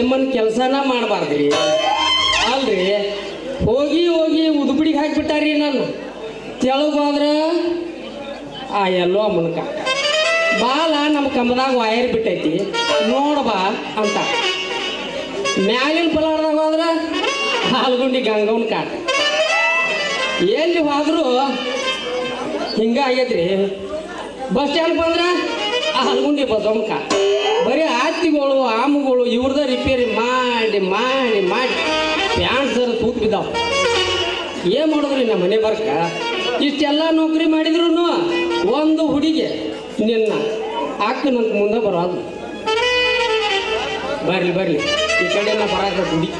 ಆಯಮ್ಮನ ಕೆಲಸನ ಮಾಡಬಾರ್ದ್ರಿ. ಅಲ್ರಿ ಹೋಗಿ ಹೋಗಿ ಉದುಬಿಡಿಗೆ ಹಾಕಿಬಿಟ್ಟಾರಿ. ನಾನು ತೆಳಗಾದ್ರ ಆ ಎಲ್ಲೋ ಅಮ್ಮನ ಕಾಕ ಬಾಲ ನಮ್ಮ ಕಂಬದಾಗ ವಾಯರ್ ಬಿಟ್ಟೈತಿ ನೋಡಬಾ ಅಂತ. ಮ್ಯಾಲಿನ ಪಲಾಡ್ದಾಗ ಹೋದ್ರ ಹಾಲ್ಗುಂಡಿ ಗಂಗವನ್ ಕಾಕ. ಎಲ್ಲಿ ಹೋದ್ರು ಹಿಂಗಾಗೈತ್ರಿ. ಬಸ್ ಸ್ಟ್ಯಾಂಡ್ ಬಂದ್ರೆ ಆ ಹಾಲ್ಗುಂಡಿ ಬದವನ್ ಕಾಕ. ಬರೀ ಆತಿಗಳು ಆಮುಗಳು ಇವ್ರದ ರಿಪೇರಿ ಮಾಡಿ ಮಾಡಿ ಮಾಡಿ ಪ್ಯಾಂಟ್ ಸರ್ ತೂತ್ ಬಿದ್ದಾವ. ಏನು ಮಾಡಿದ್ರಿ ನಮ್ಮ ಮನೆ ಬರ್ಕ ಇಷ್ಟೆಲ್ಲ ನೌಕರಿ ಮಾಡಿದ್ರು ಒಂದು ಹುಡುಗಿ ನಿನ್ನ ಹಾಕ್ತನಂತ ಮುಂದೆ ಬರೋದು. ಬರ್ಲಿ ಬರ್ಲಿ ಈ ಕಡೆನ ಬರಾಕ ಹುಡುಗಿ.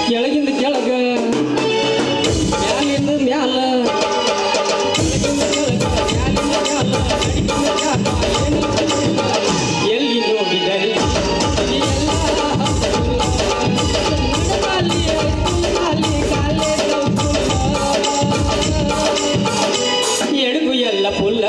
ಕೆಳಗಿಂದ ಕೆಳಗ ಮ್ಯಾಲಿಂದ ಮ್ಯಾಲ ಎಲ್ಲಿ ನೋಡಿದರೆ ಎಡಗು ಎಲ್ಲ ಪುಲ್ಲ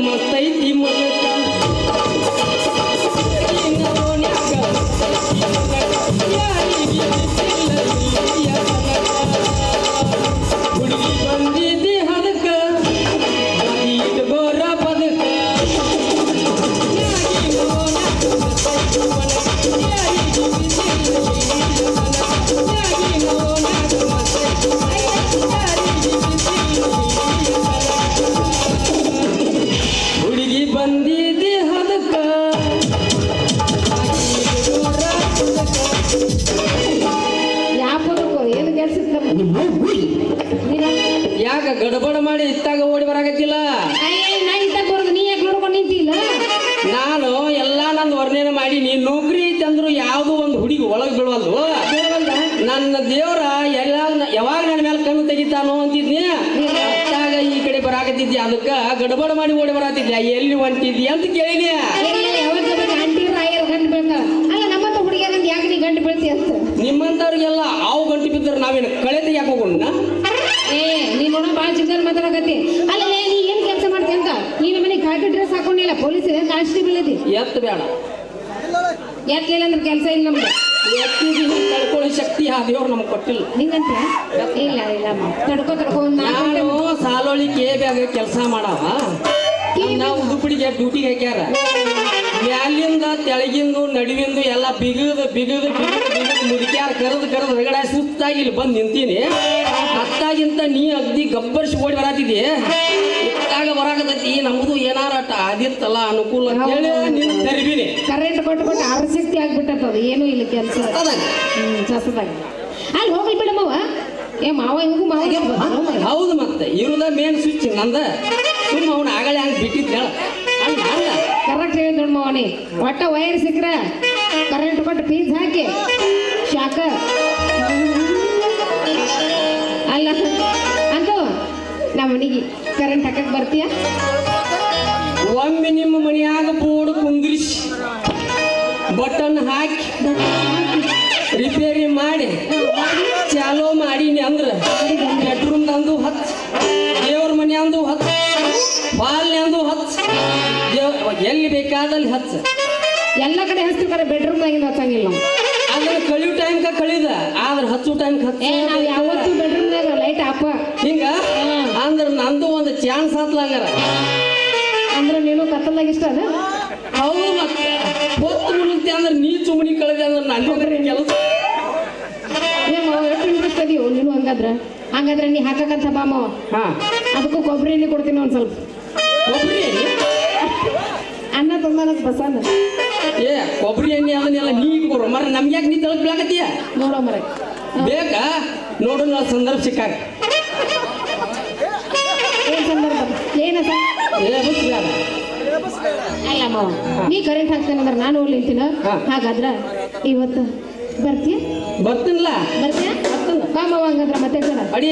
ಮತ್ತೈತಿ ಮಲಕ ಹುಡುಗಿ ಬಂದಿದ್ದಿ ಹದಕ ಗೋರ ಬದಕ ಹುಡುಗಿ ಬಂದಿದ್ದಿ ಹದಕ ಯಾಕ ಗಡಬಡ ಮಾಡಿ ಇತ್ತಾಗ ಓಡಿ ಬರಾಕತ್ತಿಲ್ಲ. ನಾನು ಎಲ್ಲ ನಂದು ವರ್ಣನೆ ಮಾಡಿ ನೀನ್ ನೌಕರಿ ಐತಂದ್ರು ಯಾವ್ದು ಒಂದು ಹುಡುಗಿ ಒಳಗೆ ಬೀಳವಲ್ದು. ನನ್ನ ದೇವ್ರ ಎಲ್ಲ ಯಾವಾಗ ನನ್ನ ಮೇಲೆ ಕಣ್ಣು ತೆಗಿತಾನೋ ಅಂತಿದ್ನಿ. ಅತ್ತಾಗ ಈ ಕಡೆ ಬರಾಕತ್ತಿದ್ದಿ. ಅದಕ್ಕ ಗಡಬಡ ಮಾಡಿ ಓಡಿ ಬರಾತಿದ್ಯಾ ಎಲ್ಲಿ ಹೊಂಟಿದ್ದಿ ಅಂತ ಕೇಳಿದ್ಯ. ನಿಮ್ಮಂತವ್ರಿಗೆಲ್ಲ ಅವು ಗಂಟು ಬಿದ್ದರೆ ನಾವೇನು ಕಳೆ ತೆಗಿಯಾಕ ಹೋಗೋಣ. ನೀನು ಬಾಳ ಚಿಕ್ಕನ್ ಮಾತಾಡಕತ್ತಿ. ಅಲ್ಲ ನೀ ಏನ್ ಕೆಲಸ ಮಾಡ್ತಿ ಅಂತ ನೀನು ಮನೆ ಕಾಕಿ ಡ್ರೆಸ್ ಹಾಕೊಂಡಿಲ್ಲ ಪೊಲೀಸ್ ಕಾನ್ಸ್ಟೇಬಲ್ ಐತಿ. ಎತ್ತು ಬೇಡ ಎತ್ತಲಿಲ್ಲ ಅಂದ್ರೆ ಕೆಲಸ ಇಲ್ಲ ನಮ್ದು. ತಡ್ಕೊಳ್ಳೋ ಶಕ್ತಿ ಆ ದೇವ್ರು ನಮ್ಗೆ ಕೊಟ್ಟಿಲ್ಲ. ನಿಂಗಂತ ಇಲ್ಲ ಇಲ್ಲ ತಡ್ಕೋ ನಾನು ಸಾಲೋಳಿ ಬ್ಯಾಗ ಕೆಲಸ ಮಾಡವ. ನಾವು ಉಡುಪಿಡಿಗೆ ಡ್ಯೂಟಿಗೆ ಹಾಕ್ಯಾರ. ಮ್ಯಾಲಿಂದ ತೆಳಗಿಂದು ನಡುವಿಂದು ಎಲ್ಲ ಬಿಗದು ಬಿಗದು ಬಿಗದು ಬಿಗದು ಮುದುಕ್ಯಾರ ಕರೆದು ಕರೆದು ಹೊರಗಡೆ ಸುತ್ತಾಗಿ ಇಲ್ಲಿ ಬಂದು ನಿಂತೀನಿ. ಅತ್ತಾಗಿಂತ ನೀ ಅಗ್ದಿ ಗಬ್ಬರ್ಸಿ ಓಡಿ ಬರತ್ತಿದ್ದಿ. ಇತ್ತ ಆಗ ಬರಾಕತೈತಿ ನಮ್ದು ಏನಾರ ಆದಿತ್ತಲ್ಲ ಅನುಕೂಲ ಅಂತ ಹೇಳಿ ನಿನ್ನ ತರ್ಬಿನಿ ಕರೆಂಟ್ ಕೊಟ್ಟು ಆರಸಕ್ತಿ ಆಗ್ಬಿಟ್ಟದ ಏನು ಇಲ್ಲ ಕೆಲಸ ಚಸದಾಗ ಅಲ್ಲಿ ಹೋಗ್ಲಿ ಬಿಡಮ್ಮವ ಏ ಮಾವ ಹಿಂಗೂ ಮಾವ ಹೌದು ಮತ್ತೆ ಇರುದ ಮೇನ್ ಸ್ವಿಚ್ ನಂದ ಸುಮ್ಮ ಅವ್ನ ಆಗಲೇ ಹಂಗೆ ಬಿಟ್ಟಿದ್ದ ಹೇಳ ಅಲ್ಲ ಅಲ್ಲ ಕರೆಕ್ಟ್ ಹೇಳಿ ನೋಡ್ ಮಾವನಿ ಒಟ್ಟ ವೈರ್ ಸಿಕ್ಕ್ರ ಕರೆಂಟ್ ಕೊಟ್ಟು ಫೀಸ್ ಹಾಕಿ ಶಾಕ ಅಲ್ಲ ಅಂತ ನಮ್ಮ ಮನೆಗೆ ಕರೆಂಟ್ ಹಾಕಕ್ ಬರ್ತೀಯ ಒಮ್ಮೆ ನಿಮ್ಮ ಮನೆಯಾಗ ಬೋರ್ಡ್ ಕುಂದ್ರಿಸಿ ಬಟನ್ ಹಾಕಿ ರಿಪೇರಿ ಮಾಡಿ ಚಾಲೋ ಮಾಡೀನಿ ಅಂದ್ರೆ ಬೆಡ್ರೂಮ್ ಅಂದು ಹತ್ತು ದೇವ್ರ ಮನೆ ಅಂದು ಹತ್ತು ಹಾಲ್ನೆ ಅಂದು ಹತ್ತು ಎಲ್ಲಿ ಬೇಕಾದಲ್ಲಿ ಹತ್ತು ಎಲ್ಲ ಕಡೆ ಹಚ್ತಿರ್ತಾರೆ ಬೆಡ್ರೂಮ್ನಾಗಿಂದ ಹಚ್ಚಂಗಿಲ್ಲ ನಾವು ಅದನ್ನ ಕಳಿಯೋ ಟೈಮ್ಗೆ ಕಳಿದ ಆದ್ರೆ ಹಚ್ಚೋ ಟೈಮ್ ಏ ನಾವು ಯಾವತ್ತೂ ಬೆಡ್ರೂಮ್ನಾಗ ಲೈಟ್ ಆಪ ಹಿಂಗ ಅಂದ್ರೆ ನಂದು ಒಂದು ಚಾನ್ಸ್ ಹತ್ಲಾಗಾರ ಅಂದ್ರೆ ನೀನು ಕತ್ತಲಾಗ ಇಷ್ಟ ಅದ ಹೌದು ಮತ್ತೆ ಹೊತ್ತು ಮುಳುಗ್ತಿ ಅಂದ್ರೆ ನೀ ಚುಮಣಿ ಕಳೆದೆ ಅಂದ್ರೆ ನನ್ನ ಕೆಲಸ ಎಷ್ಟು ಇಂಟ್ರೆಸ್ಟ್ ಅದೀವು ನೀನು ಹಂಗಾದ್ರೆ ನೀ ಹಾಕಕ್ಕಂತ ಬಾ ಮಾವ ಹಾ ಅದಕ್ಕೂ ಕೊಬ್ಬರಿ ಎಣ್ಣೆ ಕೊಡ್ತೀನಿ ಒಂದು ಸ್ವಲ್ಪ ಕೊಬ್ಬರಿ ಅನ್ನ ತಂದಾನಕ್ ಬಸನ್ನ ಏ ಕೊಬ್ಬರಿ ಎಣ್ಣೆ ಅದನ್ನೆಲ್ಲ ನೀ ಇಟ್ಕೊರು ಮರ ನಮ್ಗೆ ಯಾಕೆ ನೀ ತಳಕ್ ಬೀಳಕತ್ತೀಯ ನೋಡೋ ಮರ ಬೇಕಾ ನೋಡು ನಾ ಸಂದರ್ಭ ಸಿಕ್ಕಾಗ ಏನ್ ಸಂದರ್ಭ ಏನ ಏ ಬೇಡ ಅಲ್ಲ ಮಾವ ನೀ ಕರೆಂಟ್ ಹಾಕ್ತೇನೆ ಅಂದ್ರೆ ನಾನು ಹೋಗ್ಲಿಂತೀನ ಹಾಗಾದ್ರ ಇವತ್ತು ಬರ್ತೀಯ ಬರ್ತೀನಲ್ಲ ಬರ್ತೀಯ ಬಾ ಮಾವ ಹಂಗಂದ್ರ ಮತ್ತೆ ಜನ ಅಡಿ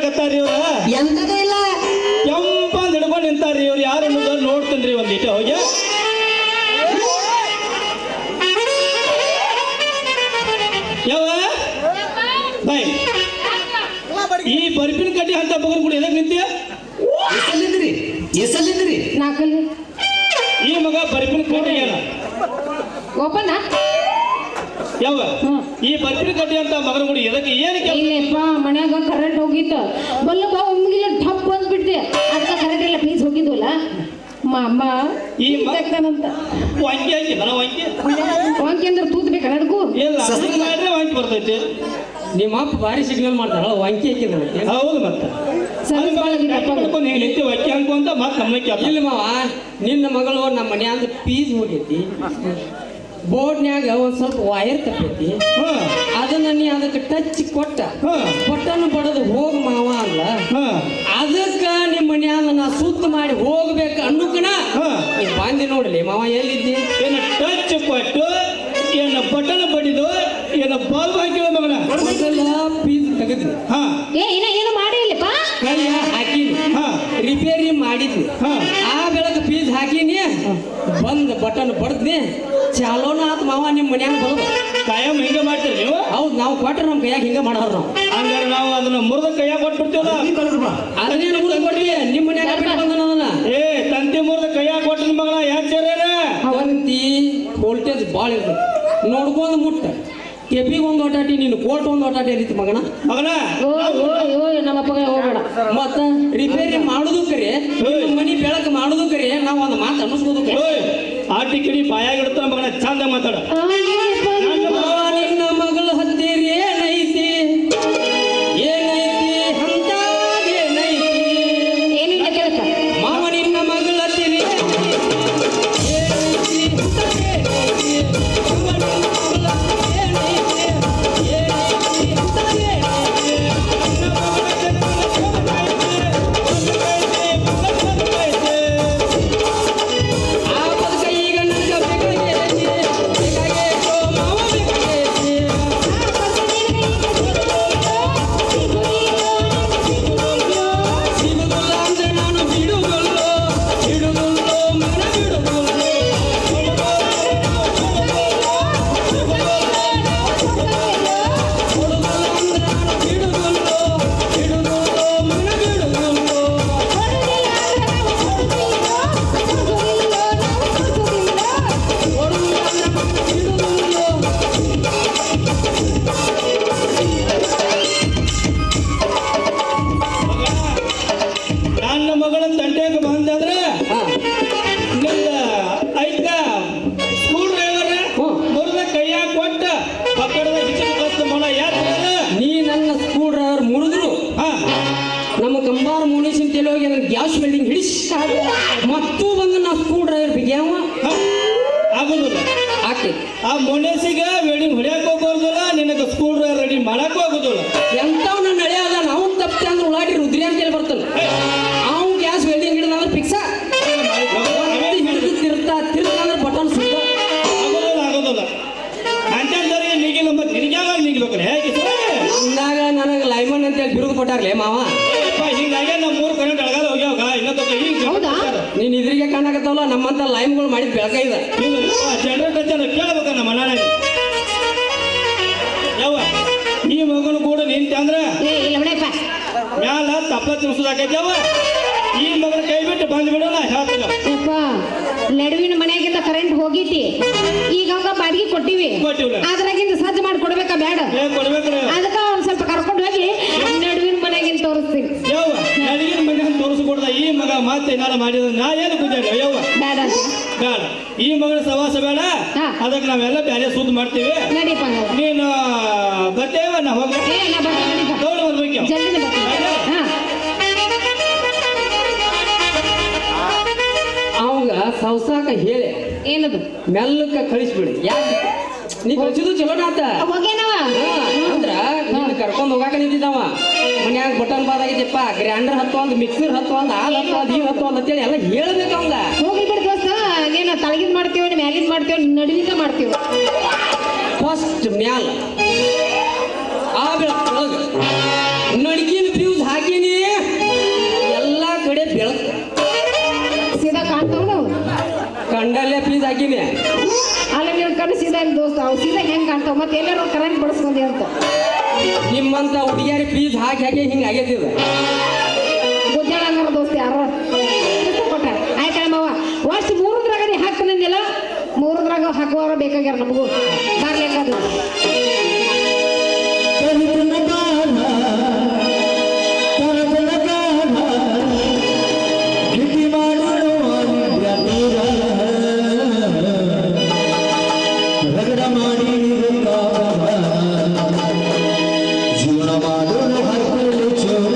ಮಾಡಕತ್ತಾರಿ ಇವ್ರ ಎಂತದೂ ಇಲ್ಲ. ಕೆಂಪಂದ್ ಹಿಡ್ಕೊಂಡು ನಿಂತಾರ್ರಿ ಇವ್ರು ಯಾರು ಅನ್ನೋದು ನೋಡ್ತೀನಿ ಒಂದಿಟ್ಟು ಹೋಗಿ ಯಾವ ಬಾಯ್ ಈ ಬರ್ಪಿನ ಕಡ್ಡಿ ಅಂತ ಬಗರ್ ಕೂಡ ಎದಕ್ ನಿಂತೀಯ ಎಸಲ್ಲಿದ್ರಿ ನಾಲ್ಕಲ್ಲಿ ಈ ಮಗ ಬರ್ಪಿನ ಕಡ್ಡಿ ಏನ ಓಪನ್ ಯಾವ ಈ ಬರ್ಪಿನ ಕಡ್ಡಿ ಅಂತ ಮಗನ ಕೂಡ ಎದಕ್ಕೆ ಏನು ಕೆಲಸ ಇಲ್ಲಪ್ಪ ಮನ್ಯಾಗ ಕರೆಂಟ್ ಹೋಗಿತ್ತು ಬಲ್ಲಪ್ಪ ಒಮ್ಗಿಲ್ಲ ಠಪ್ ಅಂದ್ಬಿಡ್ತೆ ಅದಕ್ಕೆ ಕರೆಂಟ್ ಎಲ್ಲ ಫೀಸ್ ಹೋಗಿದ್ವಲ್ಲ ಅಮ್ಮ ಈ ಅಂತ ವಂಕಿ ಹಾಕಿಲ್ಲ ನಾ ವಂಕಿ ವಾಂಕಿ ಅಂದ್ರೆ ತೂತ್ ಬೇಕಾ ನಡ್ಕು ಇಲ್ಲ ಹಿಂಗ್ ಮಾಡಿದ್ರೆ ವಂಕಿ ಬರ್ತೈತಿ ನಿಮ್ಮ ಅಪ್ಪ ಭಾರಿ ಸಿಗ್ನಲ್ ಮಾಡ್ತಾಳ ವಂಕಿ ಹಾಕಿದ್ರೆ ಹೌದು ಮತ್ತೆ ಸರ್ವಿಸ್ ಮಾಡಿದ್ರಪ್ಪ ಮಾಡ್ಕೊಂಡು ಹಿಂಗೆ ನಿಂತಿ ವಂಕಿ ಅನ್ಕೊಂತ ಮತ್ತೆ ನಮ್ಮಕ್ಕೆ ಇಲ್ಲ ಮಾವ ನಿನ್ನ ಮಗಳು ನಮ್ಮ ಮನ್ಯಾಂದ ಫೀಸ್ ಹೋಗೈತಿ ಬೋರ್ಡ್ನ್ಯಾಗ ಒಂದ್ ಸ್ವಲ್ಪ ವೈರ್ ತಪ್ಪೈತಿ ಅದನ್ನ ನೀ ಅದಕ್ಕೆ ಟಚ್ ಕೊಟ್ಟ ಕೊಟ್ಟನ್ನು ಬಡದು ಹೋಗ್ ಮಾವ ಅಲ್ಲ ಅದಕ್ಕ ನಿಮ್ಮ ಮನ್ಯಾಗ ನಾ ಸುತ್ತ ಮಾಡಿ ಹೋಗ್ಬೇಕು ಅನ್ನುಕನ ನೀ ಬಂದಿ ನೋಡ್ಲಿ ಮಾವ ಎಲ್ಲಿದ್ದಿ ಏನು ಟಚ್ ಕೊಟ್ಟು ಏನು ಬಟನ್ ಬಡಿದು ಏನು ಬಾಲ್ ಹಾಕಿಲ್ಲ ಮಗನ ಫೀಸ್ ತೆಗೆದ್ನಿ ಏನು ಮಾಡಿ ಇಲ್ಲಪ್ಪ ಕೈಯ ಹಾಕಿನಿ ರಿಪೇರಿ ಮಾಡಿದ್ನಿ ಆ ಬೆಳಗ್ಗೆ ಫೀಸ್ ಹಾಕಿನಿ ಬಂದ್ ಬಟನ್ ಬಡದ್ನಿ ಚಾಲೋನ ಆತ್ ಮಾವ ನಿಮ್ಮ ಮನ್ಯಾಗ ಬರೋದು ಕಾಯಂ ಹಿಂಗೆ ಮಾಡ್ತೀರಿ ನೀವು ಹೌದು ನಾವು ಕೊಟ್ರೆ ನಮ್ಮ ಕೈಯಾಗ ಹಿಂಗೆ ಮಾಡೋರು ನಾವು ಹಂಗಾರೆ ನಾವು ಅದನ್ನ ಮುರಿದ ಕೈಯಾಗ ಕೊಟ್ಬಿಡ್ತೀವಲ್ಲ ಅದನ್ನೇನು ಮುರಿದು ಕೊಡ್ವಿ ನಿಮ್ಮ ಮನ್ಯಾಗ ಬಿಟ್ಟು ಬಂದ ಅದನ್ನ ಏ ತಂತಿ ಮುರಿದ ಕೈಯಾಗ ಕೊಟ್ಟಿನ ಮಗಳ ಯಾಚರೇನ ಅವಂತಿ ವೋಲ್ಟೇಜ್ ಭಾಳ ಇರ್ತದೆ ನೋಡ್ಕೊಂಡು ಮುಟ್ಟ ಕೆಪಿಗೆ ಒಂದು ಒಟಾಟಿ ನೀನು ಕೋರ್ಟ್ ಒಂದು ಒಟಾಟಿ ಅಲ್ಲಿತ್ತು ಮಗನ ಮಗನ ಓ ನಮ್ಮಪ್ಪಗೆ ಹೋಗೋಣ ಮತ್ತ ರಿಪೇರಿ ಮಾಡುದು ಕರೆ ನಿಮ್ಮ ಮನಿ ಬೆಳಕು ಮಾಡುದು ಕರೆ ನಾವು ಒಂದು ಮಾತು ಅನ್ನಿಸ್ಬೋದು ಕರೆ ಆಟಿ ಕಿಡಿ ಬಾಯಾಗ ಇಡ್ತಾರ ಮಗನ ಚಂದ ಮಾತಾಡ ಮಾವ ನಿನ್ನ ಮಗಳು ಹತ್ತೀರಿ ಏನೈತಿ ಏನೈತಿ ಅಂತೇನೈತಿ ಏನಿಲ್ಲ ಕೆಲಸ ಮಾವ ನಿನ್ನ ಮಗಳ ಹತ್ತೀರಿ ಏನೈತಿ ಅಂತೇನೈತಿ ಮಾವ ನಿನ್ನ ಮಗಳ ಏನೈತಿ ಏನೈತಿ ಅಂತೇನೈತಿ ನನ್ನ ಮಗಳ ಆ ಬದುಕ ಈಗ ನನಗೆ ಬೇಕಾಗೈತಿ ಬೇಕಾಗೈತೋ ಮಾವ ಬೇಕಾಗೈತಿ ಸಿಗುದಿಲ್ಲ ಅಂದ್ರೆ ನಾನು ಬಿಡುಗಲ್ಲೋ ಬಿಡುಗಲ್ಲೋ ಮನ ಬಿಡುಗಲ್ಲೋ ಕೊಡುಗಲ್ಲ ಅಂದ್ರೆ ನಾನು ಬಿಡುಗಲ್ಲೋ ಬಿಡುಗಲ್ಲೋ ಮನ ಬಿಡುಗಲ್ಲೋ ಕೊಡುಗಲ್ಲ ಅಂದ್ರೆ ನಾನು ಬಿಡುಗಲ್ಲೋ ನನ್ನ ಮಗಳ ತಂಟೆಗೆ ಬಂದಾದ್ರೆ ಹಾ ನಿಂದ ಐತ ಸ್ಕೂಲ್ ಡ್ರೈವರ್ ಮುರಿದ ಕೈಯಾಗ ಕೊಟ್ಟ ಪಕ್ಕಡದ ಹಿಚ್ಚಿನ ಬಸ್ ಮೊಳ ಯಾತ್ರ ನೀ ನನ್ನ ಸ್ಕ್ರೂ ಡ್ರೈವರ್ ಮುರಿದ್ರು ಹಾ ನಮ್ಮ ಕಂಬಾರ ಮುನಿಸಿನ ತಲೆ ಹೋಗಿ ನನ್ನ ಗ್ಯಾಸ್ ವೆಲ್ಡಿಂಗ್ ಹಿಡಿಸಿ ಮತ್ತೂ ಬಂದು ನಾ ಸ್ಕ್ರೂ ಡ್ರೈವರ್ ಬಿಗ್ಯಾವ ಹಾ, ಆಗುದಿಲ್ಲ ಆಗ್ತೈತಿ ಆ ಮೊನೇಸಿಗೆ ವೆಡಿಂಗ್ ಹೊಡ್ಯಾಕ ಹೋಗೋದಿಲ್ಲ ನಿನಗೆ ಸ್ಕೂಲ್ ಡ್ರೈವರ್ ರೆಡಿ ಮಾಡಕ್ಕೂ ಆಗುದಿಲ್ಲ ಎಂಥವ್ ನನ್ನ ನಡೆಯೋದ ನಾವು ತಪ್ಪೆ ಅಂದ್ರೆ ಉಳ್ಳಾಟಿ ರುದ್ರಿ ಅಂತೇಳಿ ಬರ್ತಾನೆ ಅವ್ನು ಗ್ಯಾಸ್ ವೆಲ್ಡಿಂಗ್ ಹಿಡಿದ ಅಂದ್ರೆ ಫಿಕ್ಸ ಹಿಡಿದು ತಿರ್ತಾ ಅಂದ್ರೆ ಬಟನ್ ಸುತ್ತ ಆಗೋದಿಲ್ಲ ಅಂಥದ್ದರಿಗೆ ನೀಗಿಲ್ಲ ಮತ್ತೆ ನಿನಗ್ಯಾವಾಗ ನೀಗ್ಬೇಕ್ರೆ ಹೇಗೆ ಅಂದಾಗ ನನಗೆ ಲೈಮನ್ ಅಂತೇಳಿ ಬಿರುದು ಕೊಟ್ಟಾರ್ಲೆ ಮಾವ ಹೀಗಾಗಿ ನಮ್ಮ ಮೂರು ಕರೆಂಟ್ ಅಳಗಾಲ ಹೋಗ್ಯಾವ ಇನ್ನೊಂದು ಈಗ ಹೌದಾ? ನೀನ್ ಇದ್ರಿಗೆ ಕಾಣಕತ್ತವಲ್ಲ ನಮ್ಮಂತ ಲೈಮ್ಗಳು ಮಾಡಿದ ಬೆಳಕ ಇದೆ ಜನರೇಟ್ ಕೇಳ್ಬೇಕ ನಮ್ಮ ಮನೆ ಯಾವ ಈ ಮಗನು ಕೂಡ ನಿಂತ ಅಂದ್ರೆ ಇಲ್ಲ ಬಿಡಪ್ಪ ಮ್ಯಾಲ ತಪ್ಪಲ ತಿನ್ಸೋದಾಕೈತಿ ಯಾವ ಈ ಮಗನ ಕೈ ಬಿಟ್ಟು ಬಂದ್ಬಿಡು ನಾ ಹೇಳ್ತೀನಿ ಯಪ್ಪ ನಡುವಿನ ಮನೆಯಾಗಿಂದ ಕರೆಂಟ್ ಹೋಗೈತಿ ಈಗ ಅವಾಗ ಬಾಡಿಗೆ ಕೊಟ್ಟಿವಿ ಕೊಟ್ಟಿವ್ಲ. ಅದ್ರಾಗಿಂದ ಸಜ್ಜು ಮಾಡಿ ಕೊಡ್ಬೇಕಾ ಬೇಡ ಏನ್ ಕೊಡ್ಬೇಕ್ರಿ ಅದಕ್ಕ ಒಂದ್ ಸ್ವಲ್ಪ ಕರ್ಕೊಂಡು ಹೋಗಿ ನಡುವಿನ ಮನೆಯಾಗಿಂದ ತೋರಿಸ್ತೀನಿ ಯಾವ ನಡಿಗಿನ ಮಗನ ತೋರಿಸ್ಕೊಡ್ದ ಈ ಮಗ ಮತ್ತೆ ಏನಾರ ಮಾಡಿದ ನಾ ಏನು ಗುದ್ದಾಡಿ ಯವ್ವ ಬೇಡ ಅಂತ ಬೇಡ ಈ ಮಗನ ಸವಾಸ ಬೇಡ ಹಾ. ಅದಕ್ಕೆ ನಾವೆಲ್ಲ ಬೇರೆ ಸುದ್ದಿ ಮಾಡ್ತೀವಿ ನಡೀಪ ಹಂಗಾದ್ರೆ. ನೀನು ಬರ್ತೇವ ನಾ ಹೋಗ ಏ ನಾ ಬರ್ತೀನಿ ನಡೀಪ ದೌಡ್ ಬರ್ಬೇಕು ಜಲ್ದಿನೇ ಬರ್ತೀನಿ ಹಾ ಅವಾಗ ಸೌಸಾಕ ಹೇಳಿ ಏನದು ಮೆಲ್ಲಕ್ಕ ಕಳಿಸ್ಬಿಡಿ ಯಾಕೆ ನೀ ಕಳಿಸಿದ್ದು ಚಲೋ ಆತ ಹೋಗ್ಯಾನವ ಅಂದ್ರ ನಿನ್ನ ಕರ್ಕೊಂಡ್ ಹೋಗಾಕ ನಿಂತಿದ್ದವ ಮನ್ಯಾಗ ಬಟನ್ ಬಾದಾಗಿದ್ದಪ್ಪ ಗ್ರೈಂಡರ್ ಹತ್ತು ಒಂದು ಮಿಕ್ಸರ್ ಹತ್ತು ಒಂದು ಹಾಲು ಹತ್ತು ಒಂದು ಈ ಹತ್ತು ಒಂದು ಅಂತೇಳಿ ಎಲ್ಲ ಹೇಳ್ಬೇಕು ಅವಂಗ ಹೋಗ್ಲಿ ಬಿಡ್ ದೋಸ್ತ ಏನ ತಳಗಿದ್ ಮಾಡ್ತೀವಿ ಮ್ಯಾಲಿದ್ ಮಾಡ್ತೀವಿ ನಡುವಿಂದ ಮಾಡ್ತೀವಿ ಫಸ್ಟ್ ಮ್ಯಾಲ ಆ ಬೆಳಕ ನಡ್ಕಿನ ಫ್ಯೂಸ್ ಹಾಕಿ ಇಲ್ಲ ದೋಸ್ತ ಅವು ಸೀದಾ ಹೆಂಗ್ ಕಾಣ್ತಾವ ಮತ್ತೆ ಎಲ್ಲಾರು ಕರೆಂಟ್ ಬಡಿಸ್ಕೊಂಡಿ ಅಂತ ನಿಮ್ಮಂತ ಹುಡುಗಿಯರಿ ಫೀಸ್ ಹಾಕಿ ಹಿಂಗೆ ಆಗೈತಿದ ಗುದ್ದಾಳಂಗಾರ ದೋಸ್ತ ಯಾರೋ ಕೊಟ್ಟ ಆಯ್ತಲ್ಲ ಮಾವ ವರ್ಷ ಮೂರದ್ರಾಗ ನೀ ಹಾಕ್ತಂದಿಲ್ಲ ಮೂರದ್ರಾಗ ಹಾಕುವವರ ಬೇಕಾಗ್ಯಾರ ನಮಗೂ ಬರ್ಲಿಕ್ಕದು ಜೀವನ ಮಾಡೋಣ ಹರಪಳ್ಳಿ ಚೋರ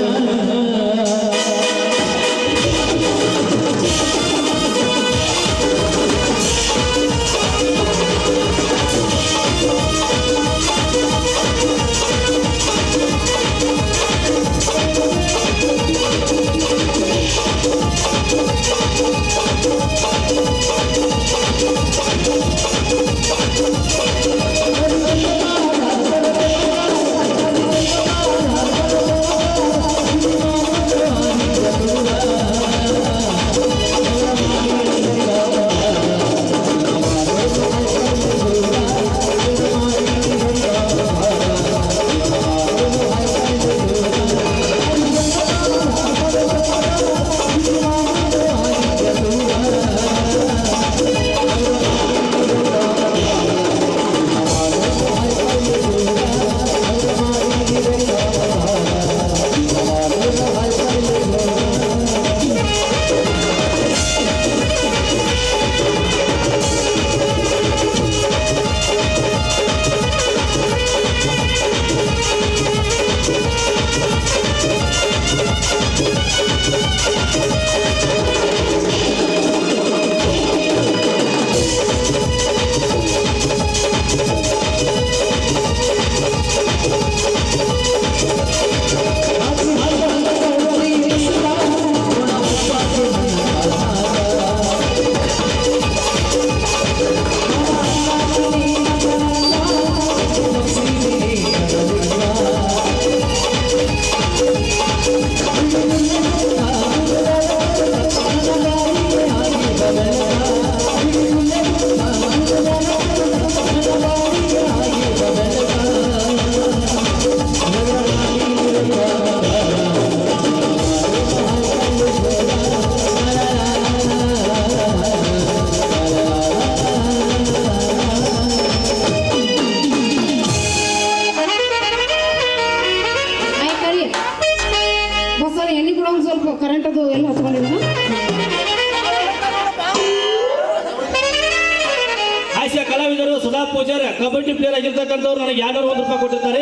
ಎಣ್ಣೆ ಕೂಡ ಒಂದು ಸ್ವಲ್ಪ ಕರೆಂಟ್ ಅದು ಎಲ್ಲ ಹೊತ್ಕೊಂಡಿದ್ದಾನ ಹಾಸ್ಯ ಕಲಾವಿದರು ಸುಧಾ ಪೂಜಾರಿ ಕಬಡ್ಡಿ ಪ್ಲೇಯರ್ ಆಗಿರ್ತಕ್ಕಂಥವ್ರು ನನಗೆ 201 ರೂಪಾಯಿ ಕೊಟ್ಟಿರ್ತಾರೆ.